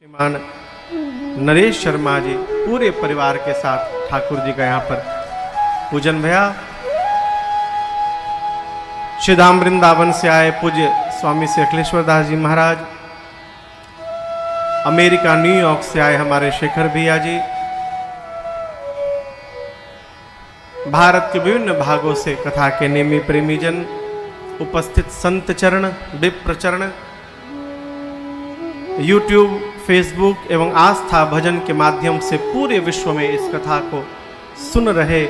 श्रीमान नरेश शर्मा जी पूरे परिवार के साथ ठाकुर जी का यहाँ पर पूजन भया। श्री धाम वृंदावन से आए पूज्य स्वामी श्री अखिलेश्वर दास जी महाराज, अमेरिका न्यूयॉर्क से आए हमारे शेखर भैया जी, भारत के विभिन्न भागों से कथा के नेमी प्रेमी जन, उपस्थित संत चरण, विप्र चरण, यूट्यूब, फेसबुक एवं आस्था भजन के माध्यम से पूरे विश्व में इस कथा को सुन रहे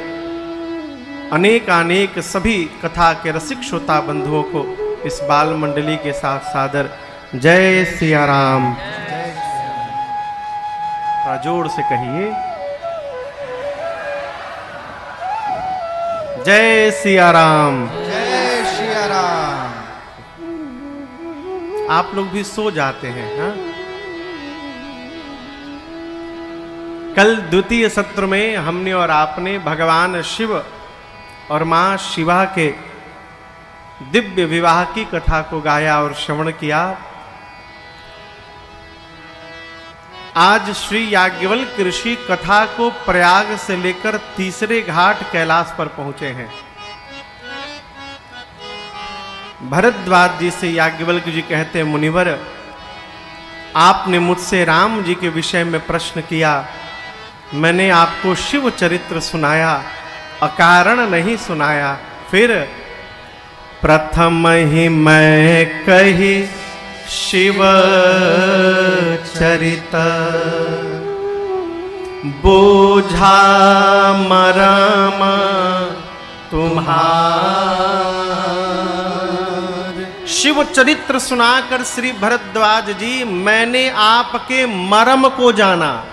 अनेक सभी कथा के रसिक श्रोता बंधुओं को इस बाल मंडली के साथ सादर जय सिया राम। थोड़ा जोर से कहिए जय सिया राम। जय सिया राम। आप लोग भी सो जाते हैं हाँ? कल द्वितीय सत्र में हमने और आपने भगवान शिव और मां शिवा के दिव्य विवाह की कथा को गाया और श्रवण किया। आज श्री याज्ञवल्क्य ऋषि कथा को प्रयाग से लेकर तीसरे घाट कैलाश पर पहुंचे हैं। भरद्वाज जी से याज्ञवल्क्य जी कहते हैं, मुनिवर आपने मुझसे राम जी के विषय में प्रश्न किया, मैंने आपको शिव चरित्र सुनाया, अकारण नहीं सुनाया। फिर प्रथम ही मैं कही शिव चरित, बोझा मरम तुम्हार। शिव चरित्र सुनाकर श्री भरद्वाज जी मैंने आपके मरम को जाना।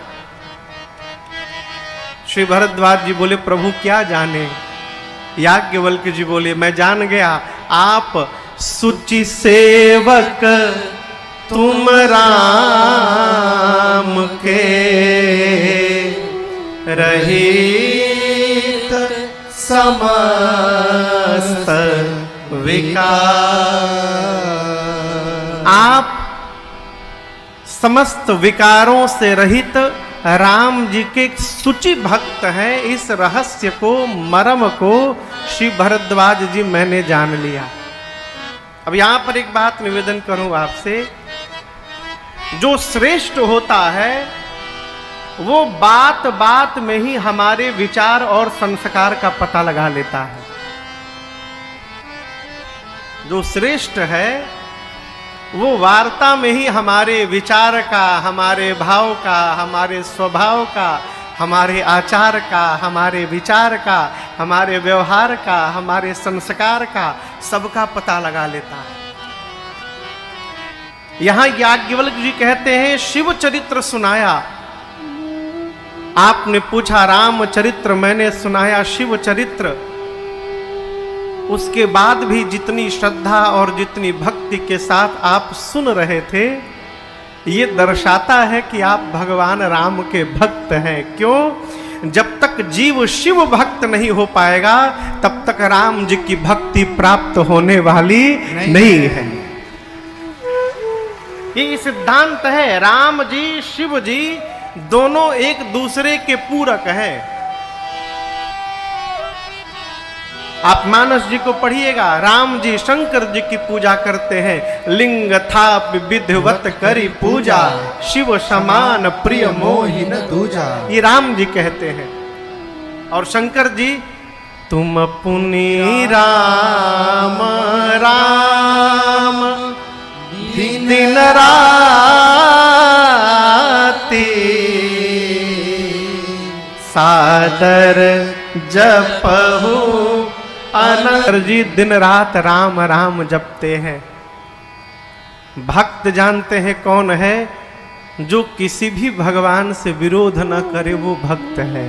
श्री भरद्वाज जी बोले, प्रभु क्या जाने? याज्ञवल्क्य जी बोले, मैं जान गया, आप सुचि सेवक तुम राम के, रहित समस्त विकार। आप समस्त विकारों से रहित राम जी के सुचि भक्त हैं। इस रहस्य को, मर्म को श्री भरद्वाज जी मैंने जान लिया। अब यहां पर एक बात निवेदन करूं आपसे, जो श्रेष्ठ होता है वो बात बात में ही हमारे विचार और संस्कार का पता लगा लेता है। जो श्रेष्ठ है वो वार्ता में ही हमारे विचार का, हमारे भाव का, हमारे स्वभाव का, हमारे आचार का, हमारे विचार का, हमारे व्यवहार का, हमारे संस्कार का, सबका पता लगा लेता है। यहां याज्ञवल्क्य जी कहते हैं शिव चरित्र सुनाया। आपने पूछा राम चरित्र, मैंने सुनाया शिव चरित्र। उसके बाद भी जितनी श्रद्धा और जितनी भक्ति के साथ आप सुन रहे थे, ये दर्शाता है कि आप भगवान राम के भक्त हैं। क्यों? जब तक जीव शिव भक्त नहीं हो पाएगा तब तक राम जी की भक्ति प्राप्त होने वाली नहीं है। ये सिद्धांत है। राम जी, शिव जी दोनों एक दूसरे के पूरक हैं। आप मानस जी को पढ़िएगा, राम जी शंकर जी की पूजा करते हैं। लिंग थाप विधिवत करी पूजा, शिव समान प्रिय मोहिन दूजा। ये राम जी कहते हैं। और शंकर जी, तुम पुनि राम राम दिन राती, सादर जपहु अनंत। जी दिन रात राम राम जपते हैं। भक्त जानते हैं कौन है? जो किसी भी भगवान से विरोध न करे वो भक्त है।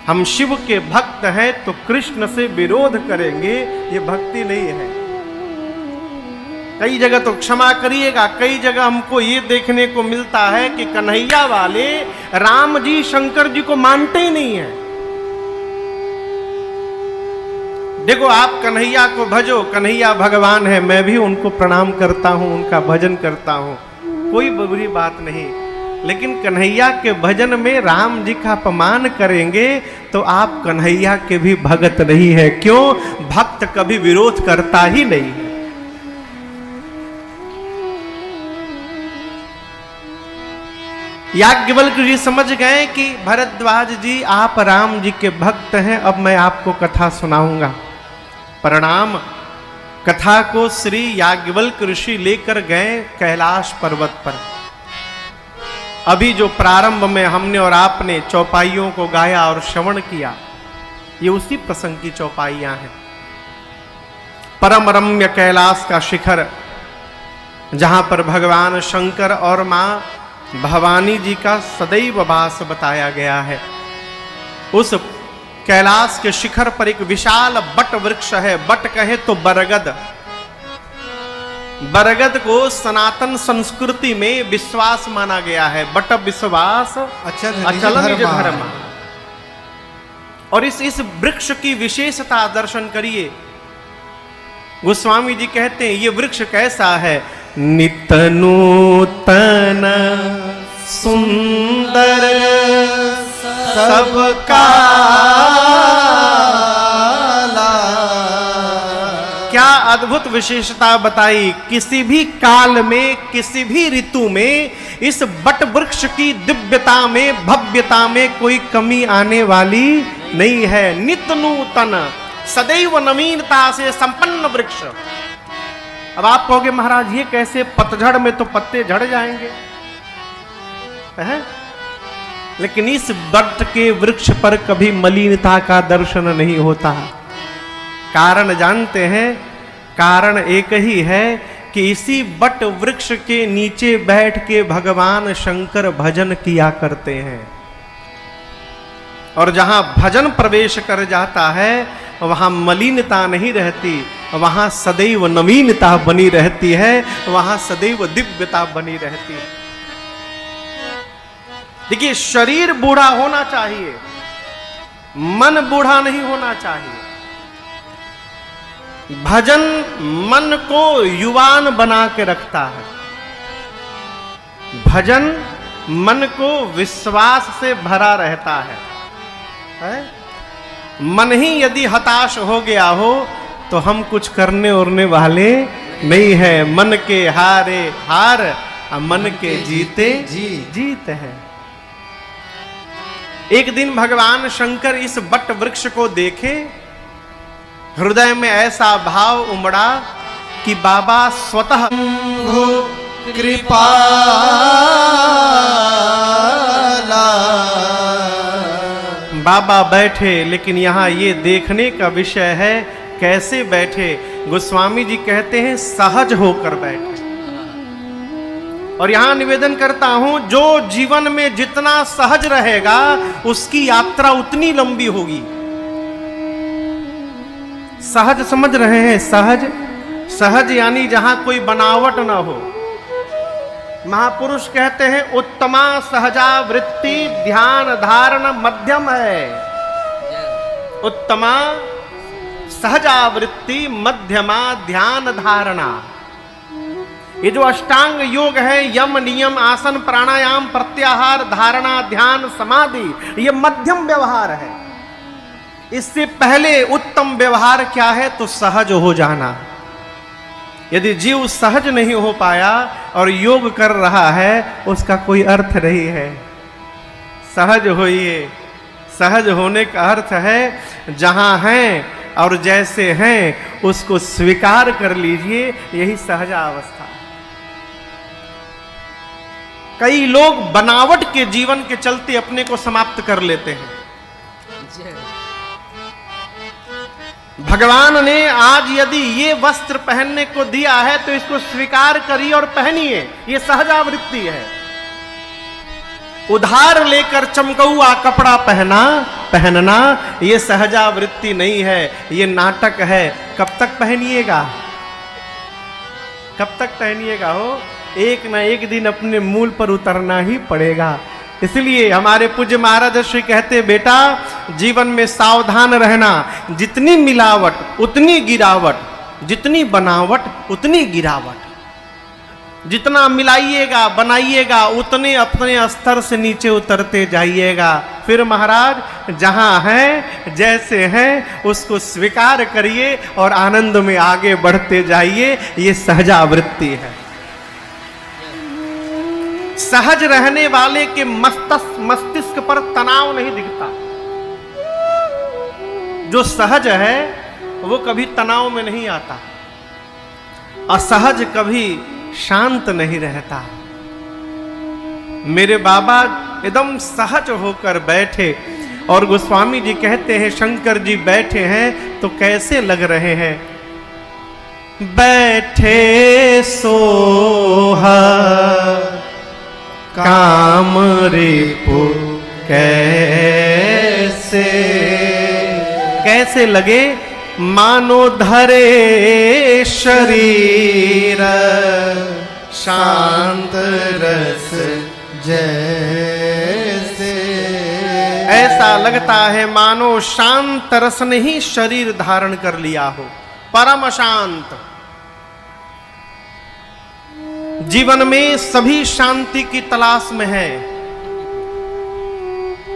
हम शिव के भक्त हैं तो कृष्ण से विरोध करेंगे, ये भक्ति नहीं है। कई जगह तो क्षमा करिएगा, कई जगह हमको ये देखने को मिलता है कि कन्हैया वाले राम जी शंकर जी को मानते ही नहीं है। देखो, आप कन्हैया को भजो, कन्हैया भगवान है, मैं भी उनको प्रणाम करता हूं, उनका भजन करता हूं, कोई बुरी बात नहीं, लेकिन कन्हैया के भजन में राम जी का अपमान करेंगे तो आप कन्हैया के भी भगत नहीं है। क्यों? भक्त कभी विरोध करता ही नहीं है। याज्ञवल्क्य जी समझ गए कि भरद्वाज जी आप राम जी के भक्त हैं, अब मैं आपको कथा सुनाऊंगा। प्रणाम। कथा को श्री याज्ञवल्क्य ऋषि लेकर गए कैलाश पर्वत पर। अभी जो प्रारंभ में हमने और आपने चौपाइयों को गाया और श्रवण किया, ये उसी प्रसंग की चौपाइयां हैं। परम रम्य कैलाश का शिखर, जहां पर भगवान शंकर और मां भवानी जी का सदैव वास बताया गया है। उस कैलाश के शिखर पर एक विशाल बट वृक्ष है। बट कहे तो बरगद। बरगद को सनातन संस्कृति में विश्वास माना गया है। बट विश्वास अचल निज धर्म। और इस वृक्ष की विशेषता दर्शन करिए। गोस्वामी जी कहते हैं ये वृक्ष कैसा है? नित नूतन सुंदर सबका। क्या अद्भुत विशेषता बताई। किसी भी काल में, किसी भी ऋतु में इस बट वृक्ष की दिव्यता में, भव्यता में कोई कमी आने वाली नहीं है। नित नूतन, सदैव नवीनता से संपन्न वृक्ष। अब आप कहोगे महाराज ये कैसे? पतझड़ में तो पत्ते झड़ जाएंगे, है? लेकिन इस बट के वृक्ष पर कभी मलिनता का दर्शन नहीं होता। कारण जानते हैं? कारण एक ही है कि इसी बट वृक्ष के नीचे बैठ के भगवान शंकर भजन किया करते हैं। और जहां भजन प्रवेश कर जाता है वहां मलिनता नहीं रहती, वहां सदैव नवीनता बनी रहती है, वहां सदैव दिव्यता बनी रहती है। देखिए, शरीर बूढ़ा होना चाहिए, मन बूढ़ा नहीं होना चाहिए। भजन मन को युवान बना के रखता है। भजन मन को विश्वास से भरा रहता है? मन ही यदि हताश हो गया हो तो हम कुछ करने उरने वाले नहीं है। मन के हारे हार, मन के जीते जीत है। एक दिन भगवान शंकर इस बट वृक्ष को देखे, हृदय में ऐसा भाव उमड़ा कि बाबा स्वतः कृपा बाबा बैठे। लेकिन यहां ये देखने का विषय है कैसे बैठे। गोस्वामी जी कहते हैं सहज होकर बैठे। और यहां निवेदन करता हूं, जो जीवन में जितना सहज रहेगा उसकी यात्रा उतनी लंबी होगी। सहज समझ रहे हैं? सहज, सहज यानी जहां कोई बनावट ना हो। महापुरुष कहते हैं उत्तमा सहजा वृत्ति ध्यान धारण मध्यम है। उत्तमा सहजा वृत्ति मध्यमा ध्यान धारणा। ये जो अष्टांग योग है, यम नियम आसन प्राणायाम प्रत्याहार धारणा ध्यान समाधि, ये मध्यम व्यवहार है। इससे पहले उत्तम व्यवहार क्या है? तो सहज हो जाना। यदि जीव सहज नहीं हो पाया और योग कर रहा है उसका कोई अर्थ नहीं है। सहज होइए। सहज होने का अर्थ है जहां हैं और जैसे हैं उसको स्वीकार कर लीजिए, यही सहजा अवस्था। कई लोग बनावट के जीवन के चलते अपने को समाप्त कर लेते हैं। भगवान ने आज यदि ये वस्त्र पहनने को दिया है तो इसको स्वीकार करिए और पहनिए, ये सहजावृत्ति है। उधार लेकर चमकौआ कपड़ा पहनना ये सहजावृत्ति नहीं है, ये नाटक है। कब तक पहनिएगा? कब तक पहनिएगा? हो एक ना एक दिन अपने मूल पर उतरना ही पड़ेगा। इसलिए हमारे पूज्य महाराज श्री कहते, बेटा जीवन में सावधान रहना। जितनी मिलावट उतनी गिरावट, जितनी बनावट उतनी गिरावट। जितना मिलाइएगा बनाइएगा उतने अपने स्तर से नीचे उतरते जाइएगा। फिर महाराज जहां हैं जैसे हैं उसको स्वीकार करिए और आनंद में आगे बढ़ते जाइए। ये सहजावृत्ति है। सहज रहने वाले के मस्तिष्क पर तनाव नहीं दिखता। जो सहज है वो कभी तनाव में नहीं आता। असहज कभी शांत नहीं रहता। मेरे बाबा एकदम सहज होकर बैठे और गोस्वामी जी कहते हैं शंकर जी बैठे हैं तो कैसे लग रहे हैं। बैठे सोहा काम रिपु कैसे लगे, मानो धरे शरीर शांत रस जैसे। ऐसा लगता है मानो शांत रस ने ही शरीर धारण कर लिया हो, परम शांत। जीवन में सभी शांति की तलाश में है।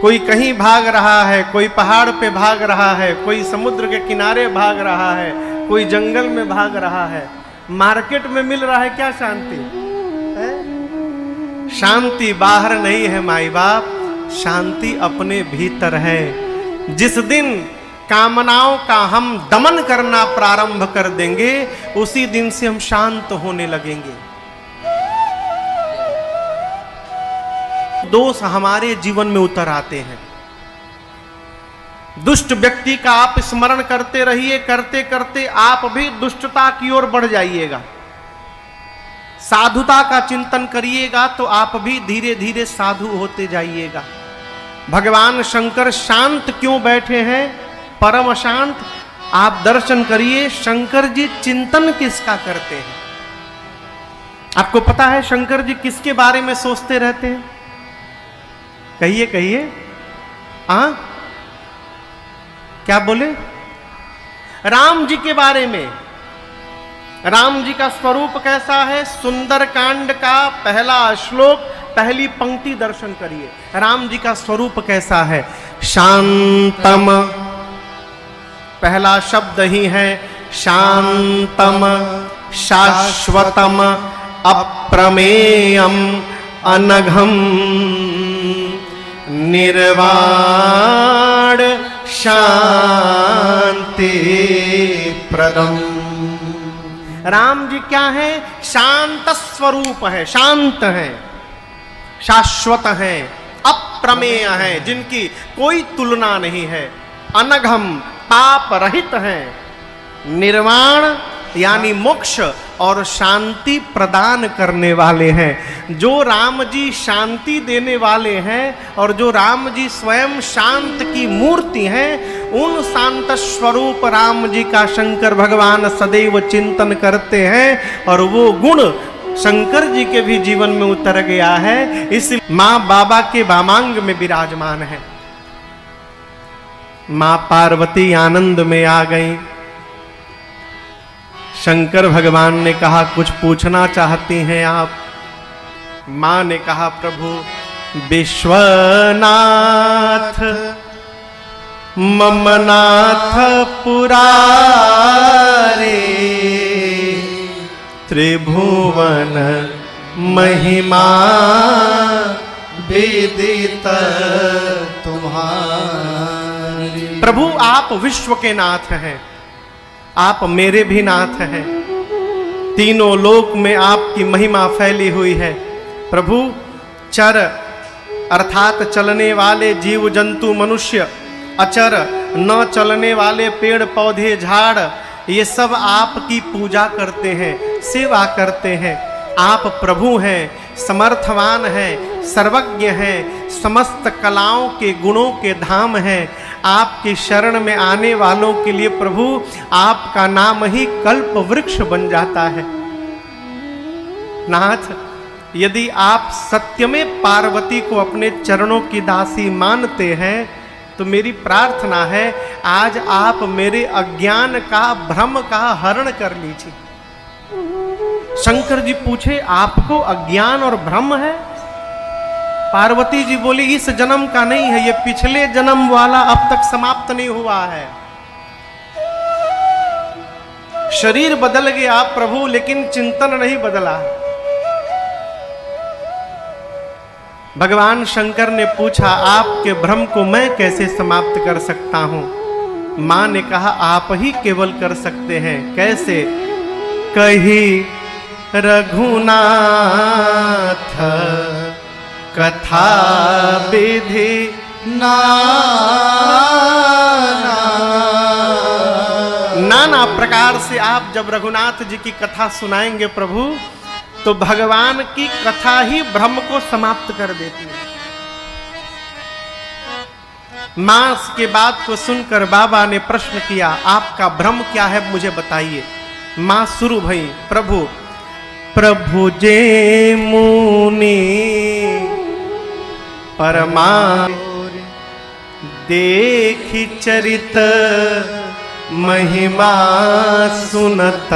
कोई कहीं भाग रहा है, कोई पहाड़ पे भाग रहा है, कोई समुद्र के किनारे भाग रहा है, कोई जंगल में भाग रहा है। मार्केट में मिल रहा है क्या शांति है? शांति बाहर नहीं है माई बाप, शांति अपने भीतर है। जिस दिन कामनाओं का हम दमन करना प्रारंभ कर देंगे उसी दिन से हम शांत होने लगेंगे। दोष हमारे जीवन में उतर आते हैं। दुष्ट व्यक्ति का आप स्मरण करते रहिए, करते करते आप भी दुष्टता की ओर बढ़ जाइएगा। साधुता का चिंतन करिएगा तो आप भी धीरे धीरे साधु होते जाइएगा। भगवान शंकर शांत क्यों बैठे हैं, परम शांत? आप दर्शन करिए शंकर जी चिंतन किसका करते हैं। आपको पता है शंकर जी किसके बारे में सोचते रहते हैं? कहिए कहिए। क्या बोले? राम जी के बारे में। राम जी का स्वरूप कैसा है? सुंदर कांड का पहला श्लोक, पहली पंक्ति दर्शन करिए। राम जी का स्वरूप कैसा है? शांतम, पहला शब्द ही है शांतम, शाश्वतम, अप्रमेयम, अनघम, निर्वाण शांति प्रदम। राम जी क्या है? शांत स्वरूप है, शांत है, शाश्वत है, अप्रमेय है, जिनकी कोई तुलना नहीं है, अनघम, पाप रहित है, निर्वाण यानी मोक्ष और शांति प्रदान करने वाले हैं। जो राम जी शांति देने वाले हैं और जो राम जी स्वयं शांत की मूर्ति हैं, उन शांत स्वरूप राम जी का शंकर भगवान सदैव चिंतन करते हैं और वो गुण शंकर जी के भी जीवन में उतर गया है। इसलिए मां बाबा के वामांग में विराजमान है। मां पार्वती आनंद में आ गई। शंकर भगवान ने कहा कुछ पूछना चाहती हैं आप? मां ने कहा प्रभु विश्वनाथ ममनाथ पुरारे त्रिभुवन महिमा विदित तुम्हारी। प्रभु आप विश्व के नाथ हैं, आप मेरे भी नाथ हैं। तीनों लोक में आपकी महिमा फैली हुई है। प्रभु चर अर्थात चलने वाले जीव जंतु मनुष्य, अचर न चलने वाले पेड़ पौधे झाड़, ये सब आपकी पूजा करते हैं, सेवा करते हैं। आप प्रभु हैं, समर्थवान हैं, सर्वज्ञ हैं, समस्त कलाओं के गुणों के धाम हैं। आपकी शरण में आने वालों के लिए प्रभु आपका नाम ही कल्प वृक्ष बन जाता है। नाथ, यदि आप सत्य में पार्वती को अपने चरणों की दासी मानते हैं तो मेरी प्रार्थना है आज आप मेरे अज्ञान का, भ्रम का हरण कर लीजिए। शंकर जी पूछे आपको अज्ञान और भ्रम है? पार्वती जी बोली इस जन्म का नहीं है, ये पिछले जन्म वाला अब तक समाप्त नहीं हुआ है। शरीर बदल गया प्रभु, लेकिन चिंतन नहीं बदला। भगवान शंकर ने पूछा आपके भ्रम को मैं कैसे समाप्त कर सकता हूं? मां ने कहा आप ही केवल कर सकते हैं। कैसे? कही रघुनाथ कथा विधि नाना प्रकार से आप जब रघुनाथ जी की कथा सुनाएंगे प्रभु, तो भगवान की कथा ही भ्रम को समाप्त कर देती है। मां के बात को सुनकर बाबा ने प्रश्न किया आपका भ्रम क्या है मुझे बताइए। मां शुरू भई प्रभु प्रभु जे मुनि परमा देखी चरित महिमा सुनत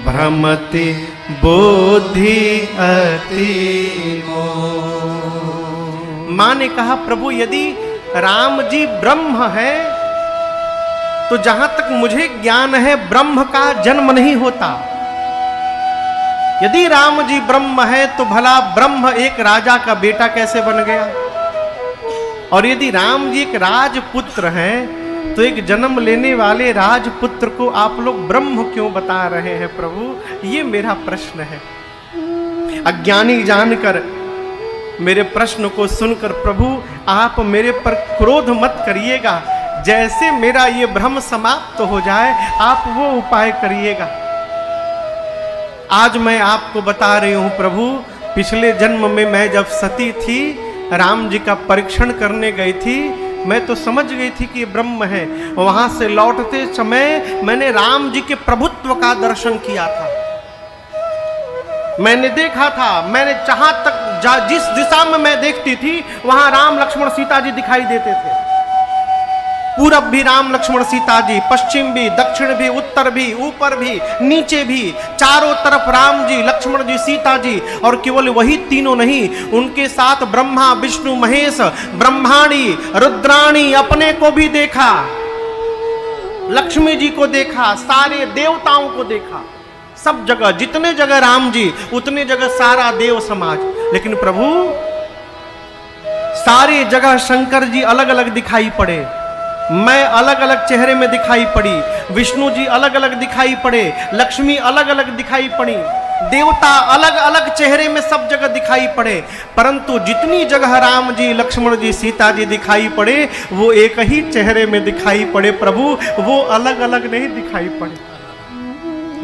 भ्रमति बोधि अति मां ने कहा प्रभु यदि राम जी ब्रह्म है तो जहां तक मुझे ज्ञान है ब्रह्म का जन्म नहीं होता। यदि राम जी ब्रह्म है तो भला ब्रह्म एक राजा का बेटा कैसे बन गया? और यदि राम जी एक राजपुत्र हैं तो एक जन्म लेने वाले राजपुत्र को आप लोग ब्रह्म क्यों बता रहे हैं प्रभु? ये मेरा प्रश्न है। अज्ञानी जानकर मेरे प्रश्न को सुनकर प्रभु आप मेरे पर क्रोध मत करिएगा। जैसे मेरा ये भ्रम समाप्त हो जाए आप वो उपाय करिएगा। आज मैं आपको बता रही हूं प्रभु, पिछले जन्म में मैं जब सती थी, राम जी का परीक्षण करने गई थी, मैं तो समझ गई थी कि ये ब्रह्म है। वहां से लौटते समय मैंने राम जी के प्रभुत्व का दर्शन किया था। मैंने देखा था, मैंने जहां तक जिस दिशा में मैं देखती थी वहां राम लक्ष्मण सीता जी दिखाई देते थे। पूरब भी राम लक्ष्मण सीता जी, पश्चिम भी, दक्षिण भी, उत्तर भी, ऊपर भी, नीचे भी, चारों तरफ राम जी, लक्ष्मण जी, सीता जी। और केवल वही तीनों नहीं, उनके साथ ब्रह्मा विष्णु महेश, ब्रह्माणी रुद्राणी अपने को भी देखा, लक्ष्मी जी को देखा, सारे देवताओं को देखा। सब जगह, जितने जगह राम जी उतने जगह सारा देव समाज। लेकिन प्रभु सारी जगह शंकर जी अलग अलग दिखाई पड़े, मैं अलग अलग चेहरे में दिखाई पड़ी, विष्णु जी अलग अलग दिखाई पड़े, लक्ष्मी अलग अलग दिखाई पड़ी, देवता अलग अलग चेहरे में सब जगह दिखाई पड़े। परंतु जितनी जगह राम जी, लक्ष्मण जी, सीता जी दिखाई पड़े वो एक ही चेहरे में दिखाई पड़े प्रभु, वो अलग अलग नहीं दिखाई पड़े।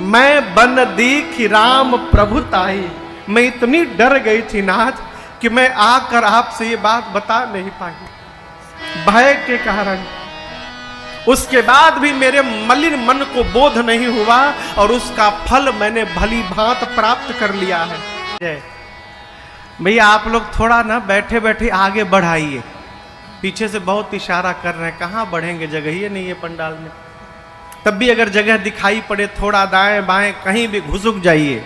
मैं बन दीखी राम प्रभुताई, मैं इतनी डर गई थी नाथ कि मैं आकर आपसे ये बात बता नहीं पाई भय के कारण। उसके बाद भी मेरे मलिन मन को बोध नहीं हुआ और उसका फल मैंने भली भांत प्राप्त कर लिया है। भैया आप लोग थोड़ा ना बैठे बैठे आगे बढ़ाइए, पीछे से बहुत इशारा कर रहे हैं, कहाँ बढ़ेंगे, जगह ही नहीं है पंडाल में। तब भी अगर जगह दिखाई पड़े थोड़ा दाएं बाएं कहीं भी घुसुक जाइए,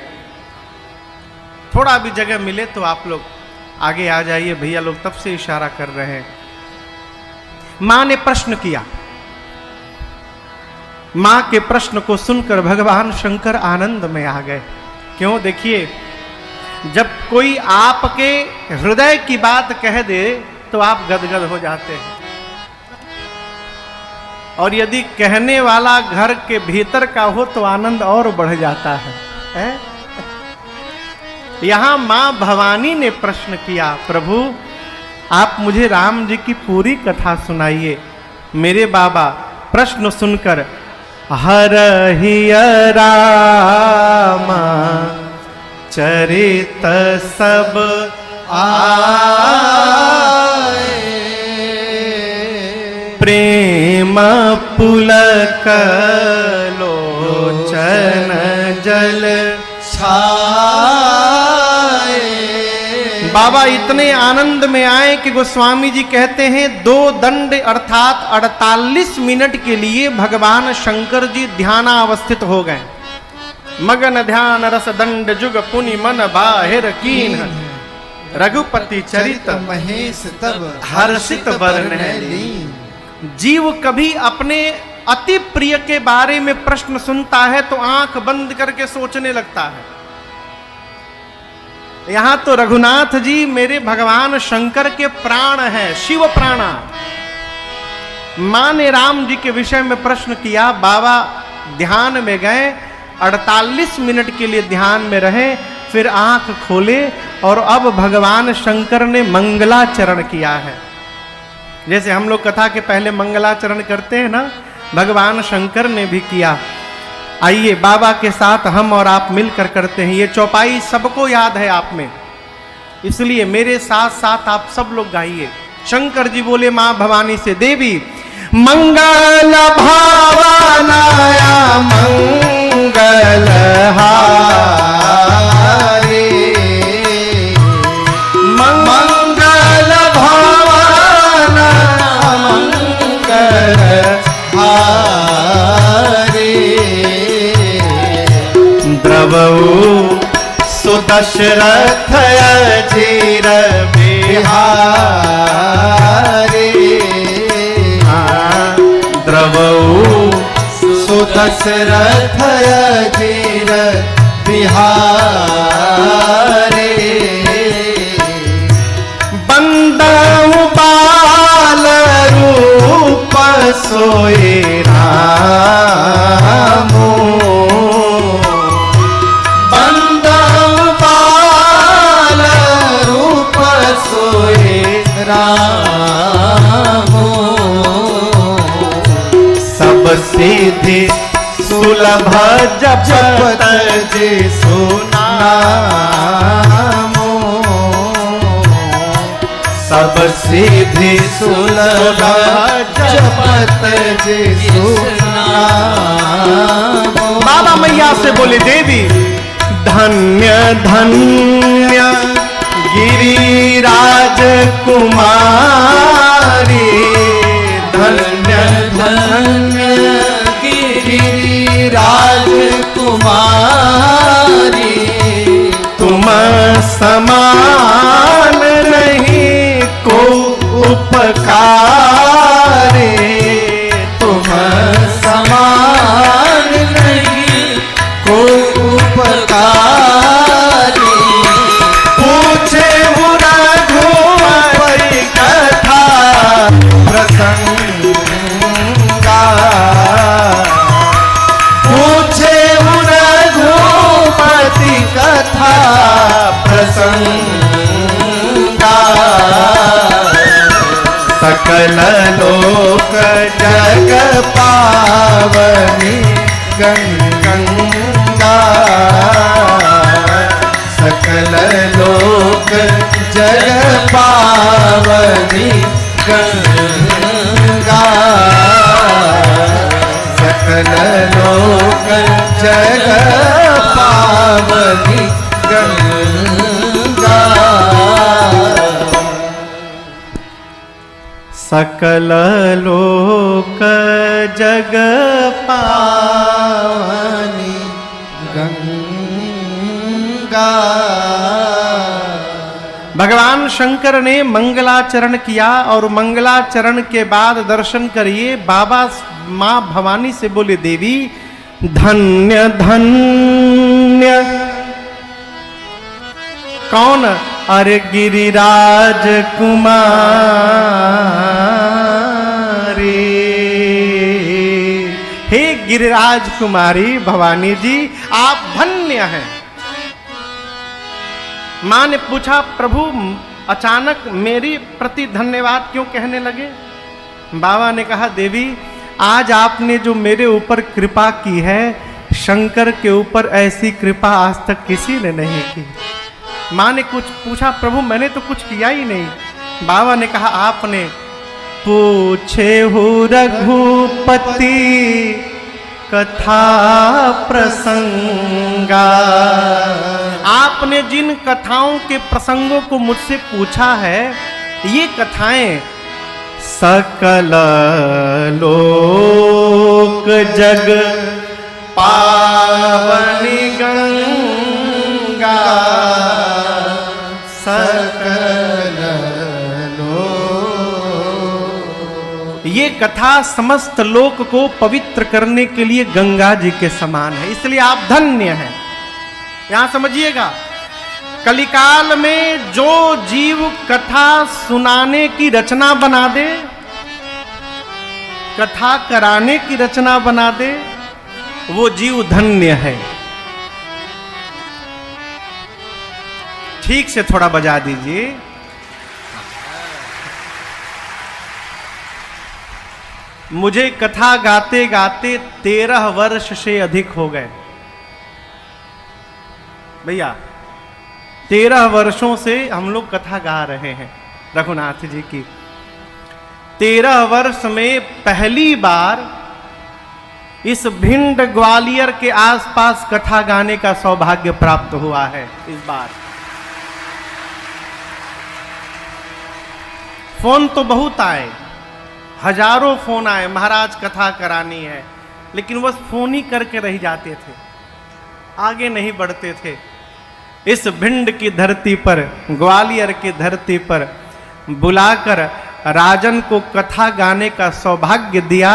थोड़ा भी जगह मिले तो आप लोग आगे आ जाइए। भैया लोग तब से इशारा कर रहे हैं। मां ने प्रश्न किया, मां के प्रश्न को सुनकर भगवान शंकर आनंद में आ गए। क्यों? देखिए, जब कोई आपके हृदय की बात कह दे तो आप गदगद हो जाते हैं, और यदि कहने वाला घर के भीतर का हो तो आनंद और बढ़ जाता है। यहां मां भवानी ने प्रश्न किया, प्रभु आप मुझे राम जी की पूरी कथा सुनाइए। मेरे बाबा प्रश्न सुनकर हरहिय रामा चरित सब आए, प्रेम पुलक लोचन जल छाए। बाबा इतने आनंद में आए कि गोस्वामी जी कहते हैं 2 दंड अर्थात 48 मिनट के लिए भगवान शंकर जी ध्यानावस्थित हो गए। मगन ध्यान रस दंड जुग पुनि मन बाहिर कीन, रघुपति चरित महेश तब हर्षित वरण लीन। जीव कभी अपने अति प्रिय के बारे में प्रश्न सुनता है तो आंख बंद करके सोचने लगता है। यहां तो रघुनाथ जी मेरे भगवान शंकर के प्राण हैं, शिव प्राणा। मां ने राम जी के विषय में प्रश्न किया, बाबा ध्यान में गए, 48 मिनट के लिए ध्यान में रहे, फिर आंख खोले और अब भगवान शंकर ने मंगलाचरण किया है। जैसे हम लोग कथा के पहले मंगलाचरण करते हैं ना, भगवान शंकर ने भी किया। आइए बाबा के साथ हम और आप मिलकर करते हैं। ये चौपाई सबको याद है आप में, इसलिए मेरे साथ साथ आप सब लोग गाइए। शंकर जी बोले मां भवानी से, देवी मंगल भावनाया मंगल हारे, मंगल भावना मंगल हारे, द्रवऊ सुदशरथ अजीर बिहारे, द्रवऊ सुदशरथ अजीर बिहारे, बंदऊ बाल रूप सोए रामो, बंदऊ बाल रूप सोए रामो, सब सिद्धि सुलभ जपत जे सुनामो, सब सिद्धि सुलभ जपत जे सुनामो। बाबा मैया से बोले, देवी धन्य धन्य गिरिराज कुमारी, धन्य धन्य गिरिराज कुमारी, तुम समान नहीं को उपकारे, तुम समान नहीं को उपकारी, पूछे रघुपति कथा प्रसंगा, पूछे रघुपति कथा प्रसंगा, सकल लोक जग पावनी गंगा, सकल लोक जग पावनी गंगा, सकल लोक जग पावनी गंगा, सकल लोक जग पावनी गंगा। भगवान शंकर ने मंगलाचरण किया और मंगलाचरण के बाद दर्शन करिए बाबा मां भवानी से बोले, देवी धन्य धन्य कौन? अरे गिरिराज कुमारी, हे गिरिराज कुमारी भवानी जी आप धन्य हैं। मां ने पूछा, प्रभु अचानक मेरी प्रति धन्यवाद क्यों कहने लगे? बाबा ने कहा, देवी आज आपने जो मेरे ऊपर कृपा की है, शंकर के ऊपर ऐसी कृपा आज तक किसी ने नहीं की। मां ने कुछ पूछा, प्रभु मैंने तो कुछ किया ही नहीं। बाबा ने कहा, आपने पूछे हो रघुपति कथा प्रसंगा, आपने जिन कथाओं के प्रसंगों को मुझसे पूछा है, ये कथाएं सकल लोक जग पावनी गंगा सकल लोक। ये कथा समस्त लोक को पवित्र करने के लिए गंगा जी के समान है, इसलिए आप धन्य हैं। यहां समझिएगा, कलिकाल में जो जीव कथा सुनाने की रचना बना दे, कथा कराने की रचना बना दे, वो जीव धन्य है। ठीक से थोड़ा बजा दीजिए। मुझे कथा गाते गाते 13 वर्ष से अधिक हो गए भैया। 13 वर्षों से हम लोग कथा गा रहे हैं रघुनाथ जी की। 13 वर्ष में पहली बार इस भिंड ग्वालियर के आसपास कथा गाने का सौभाग्य प्राप्त हुआ है। इस बार फोन तो बहुत आए, हजारों फोन आए, महाराज कथा करानी है, लेकिन बस फोन ही करके रह जाते थे, आगे नहीं बढ़ते थे। इस भिंड की धरती पर, ग्वालियर की धरती पर बुलाकर राजन को कथा गाने का सौभाग्य दिया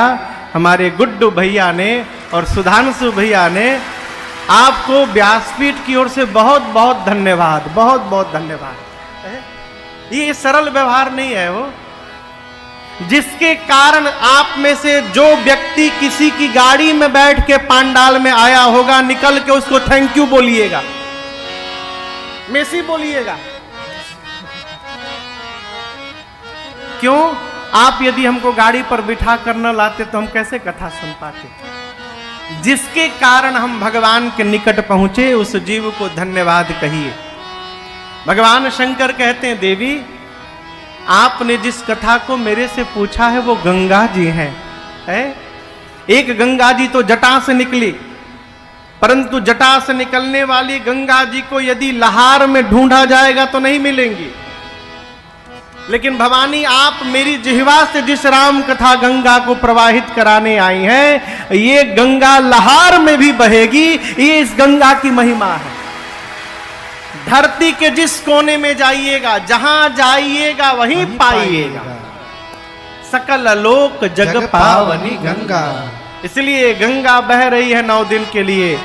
हमारे गुड्डू भैया ने और सुधांशु भैया ने। आपको व्यासपीठ की ओर से बहुत बहुत धन्यवाद, बहुत बहुत धन्यवाद। ये सरल व्यवहार नहीं है वो, जिसके कारण आप में से जो व्यक्ति किसी की गाड़ी में बैठ के पंडाल में आया होगा, निकल के उसको थैंक यू बोलिएगा, मेसी बोलिएगा। क्यों? आप यदि हमको गाड़ी पर बिठा कर न लाते तो हम कैसे कथा सुन पाते? जिसके कारण हम भगवान के निकट पहुंचे, उस जीव को धन्यवाद कहिए। भगवान शंकर कहते हैं, देवी आपने जिस कथा को मेरे से पूछा है वो गंगा जी हैं। एक गंगा जी तो जटा से निकली, परंतु जटा से निकलने वाली गंगा जी को यदि लहार में ढूंढा जाएगा तो नहीं मिलेंगी। लेकिन भवानी आप मेरी जिह्वा से जिस राम कथा गंगा को प्रवाहित कराने आई हैं, ये गंगा लहार में भी बहेगी। ये इस गंगा की महिमा है। धरती के जिस कोने में जाइएगा, जहां जाइएगा वहीं पाइएगा। सकल लोक जग पावनी गंगा। इसलिए गंगा बह रही है 9 दिन के लिए।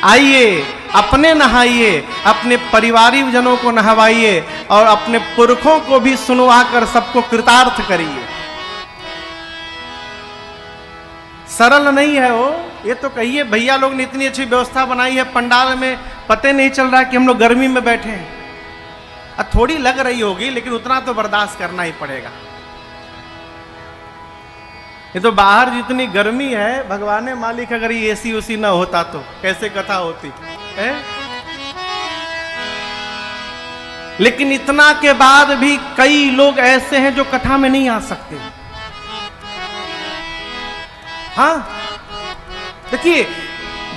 आइए, अपने नहाइए, अपने परिवारी जनों को नहवाइए और अपने पुरखों को भी सुनवा कर सबको कृतार्थ करिए। सरल नहीं है वो। ये तो कहिए भैया लोग ने इतनी अच्छी व्यवस्था बनाई है पंडाल में, पते नहीं चल रहा कि हम लोग गर्मी में बैठे हैं। थोड़ी लग रही होगी, लेकिन उतना तो बर्दाश्त करना ही पड़ेगा। ये तो बाहर जितनी गर्मी है, भगवान मालिक अगर ये एसी उसी ना होता तो कैसे कथा होती है? लेकिन इतना के बाद भी कई लोग ऐसे हैं जो कथा में नहीं आ सकते। हाँ, देखिए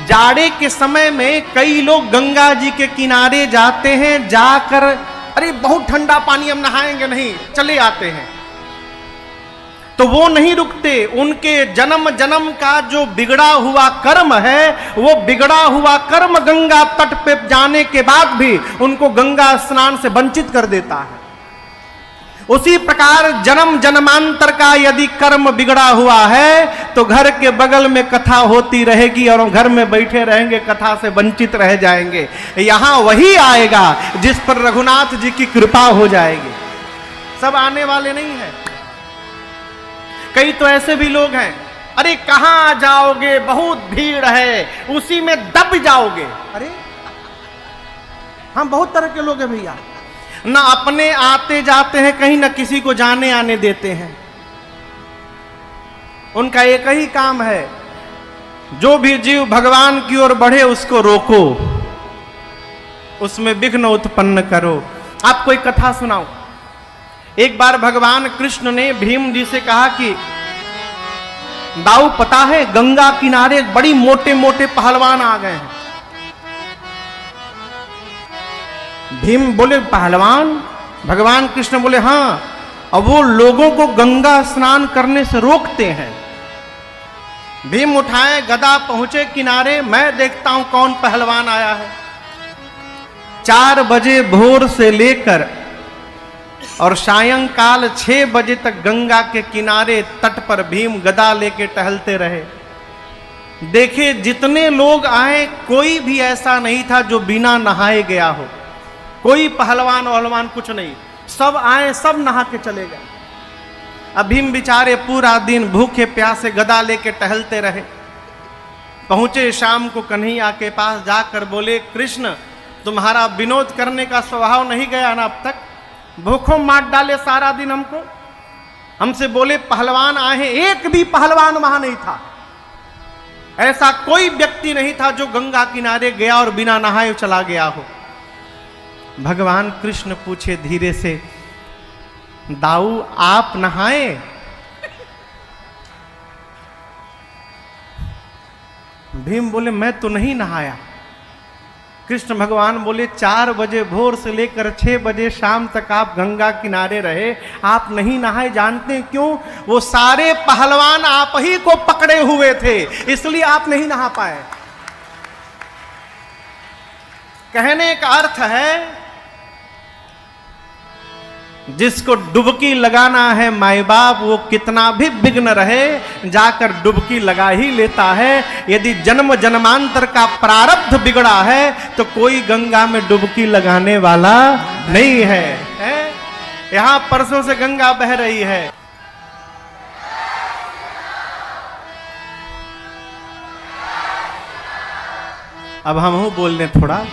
जाड़े के समय में कई लोग गंगा जी के किनारे जाते हैं, जाकर अरे बहुत ठंडा पानी हम नहाएंगे, नहीं, चले आते हैं। तो वो नहीं रुकते। उनके जन्म जन्म का जो बिगड़ा हुआ कर्म है, वो बिगड़ा हुआ कर्म गंगा तट पे जाने के बाद भी उनको गंगा स्नान से वंचित कर देता है। उसी प्रकार जन्म जन्मांतर का यदि कर्म बिगड़ा हुआ है तो घर के बगल में कथा होती रहेगी और घर में बैठे रहेंगे, कथा से वंचित रह जाएंगे। यहां वही आएगा जिस पर रघुनाथ जी की कृपा हो जाएगी। सब आने वाले नहीं है। कई तो ऐसे भी लोग हैं, अरे कहां जाओगे, बहुत भीड़ है, उसी में दब जाओगे। अरे हम बहुत तरह के लोग हैं भैया, ना अपने आते जाते हैं कहीं, ना किसी को जाने आने देते हैं। उनका एक ही काम है, जो भी जीव भगवान की ओर बढ़े उसको रोको, उसमें विघ्न उत्पन्न करो। आपको एक कथा सुनाऊं। एक बार भगवान कृष्ण ने भीम जी से कहा कि दाऊ पता है गंगा किनारे बड़ी मोटे मोटे पहलवान आ गए हैं। भीम बोले पहलवान? भगवान कृष्ण बोले हाँ, अब वो लोगों को गंगा स्नान करने से रोकते हैं। भीम उठाए गदा, पहुंचे किनारे, मैं देखता हूं कौन पहलवान आया है। 4 बजे भोर से लेकर और सायंकाल 6 बजे तक गंगा के किनारे तट पर भीम गदा लेके टहलते रहे। देखे जितने लोग आए कोई भी ऐसा नहीं था जो बिना नहाए गया हो, कोई पहलवान वहलवान कुछ नहीं, सब आए सब नहा के चले गए। अब भीम बेचारे पूरा दिन भूखे प्यासे गदा लेके टहलते रहे। पहुंचे शाम को कन्हैया के पास जाकर बोले, कृष्ण तुम्हारा विनोद करने का स्वभाव नहीं गया ना अब तक, भूखों मार डाले सारा दिन हमको। हमसे बोले पहलवान आए हैं, एक भी पहलवान वहां नहीं था, ऐसा कोई व्यक्ति नहीं था जो गंगा किनारे गया और बिना नहाए चला गया हो। भगवान कृष्ण पूछे धीरे से, दाऊ आप नहाए? भीम बोले मैं तो नहीं नहाया। कृष्ण भगवान बोले 4 बजे भोर से लेकर 6 बजे शाम तक आप गंगा किनारे रहे, आप नहीं नहाए, जानते हैं क्यों? वो सारे पहलवान आप ही को पकड़े हुए थे, इसलिए आप नहीं नहा पाए। कहने का अर्थ है जिसको डुबकी लगाना है माई बाप, वो कितना भी विघ्न रहे जाकर डुबकी लगा ही लेता है। यदि जन्म जन्मांतर का प्रारब्ध बिगड़ा है तो कोई गंगा में डुबकी लगाने वाला नहीं है, यहां परसों से गंगा बह रही है। अब हम बोल लें थोड़ा।